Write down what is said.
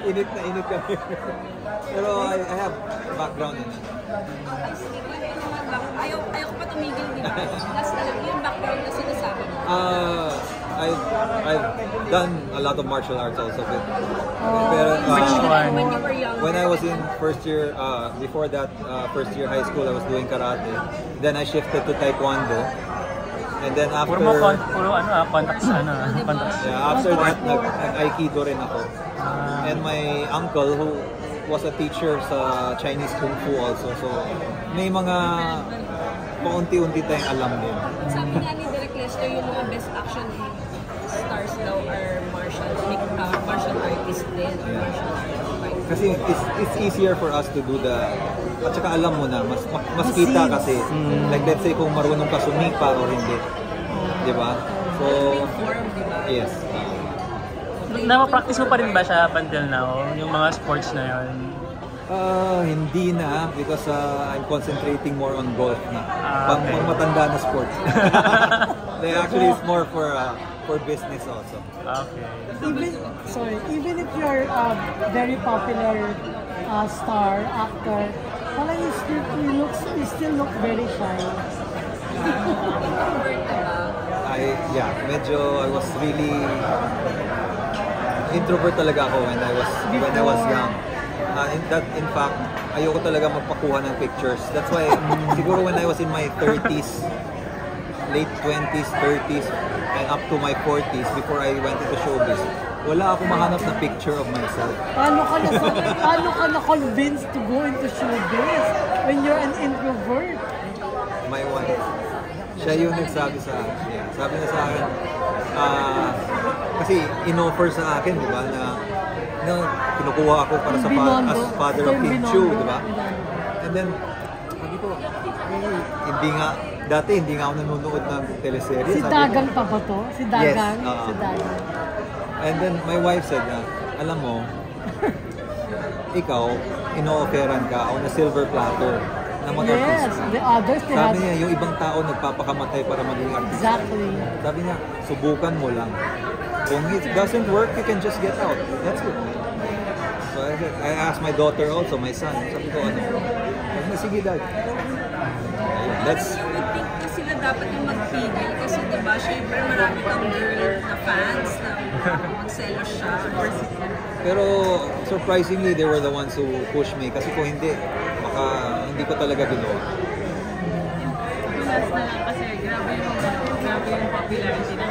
init na init kami. Pero I have background in it. Okay, sige. Ayaw ko pa tumigil, di ba? Last na lang yung background na sinasabi mo. I've done a lot of martial arts also. But, Which one? When you were young? When I was in first year, before that, first year high school, I was doing karate. Then I shifted to taekwondo. And then after... contacts. Yeah, after that, nag-aikido rin ako. And my uncle, who was a teacher sa Chinese Kung Fu also. So, may mga paunti-unti tayong alam din. Sabi nga ni Direk Lester, yung mga best action stars daw are martial artists din. Or martial artists. Kasi it's easier for us to do the... At saka alam mo na, mas kita kasi. Like let's say kung marunong ka sumipa or hindi. Diba? So, yes. Napapractice mo pa rin ba siya up until now? Yung mga sports na yun? Hindi na because I'm concentrating more on golf na. Pang matanda na sports. They actually it's more for business also. Okay. Even if you're a very popular star, actor, parang you still look very shy. I was really introvert talaga ako when I was young. In fact, ayoko talaga magpakuha ng pictures. That's why siguro when I was in my 30s, late 20s, 30s, and up to my 40s before I went into showbiz, wala akong mahanap na picture of myself. Paano ka na-convinced to go into showbiz when you're an introvert? My wife. Siya yung nagsabi sa akin. Yeah, sabi niya sa akin, kasi in-offer sa akin, di ba, na kinukuha ako para sa as father of Kim Chiu, di ba? And then, sabi ko, dati hindi nga ako nanonood ng teleserye. Si Dagang pa ba to? Si Dagang? Yes. Si Dagang. And then my wife said na, alam mo, ikaw, ino-offeran ka on a silver platter na mag-artista. Yes, the others, sabi niya, yung ibang tao nagpapakamatay para maging artista. Exactly. Sabi niya, subukan mo lang. Kung it doesn't work, you can just get out. That's it. So I asked my daughter also, my son. Sabi ko, sige dad. That's... I would think kasi na dapat yung magpigil kasi diba, syempre marami kang girl na fans na mag-selos siya. Pero surprisingly, they were the ones who pushed me kasi kung hindi, baka hindi ko talaga ginawa. Last na lang kasi grabe yung popularity na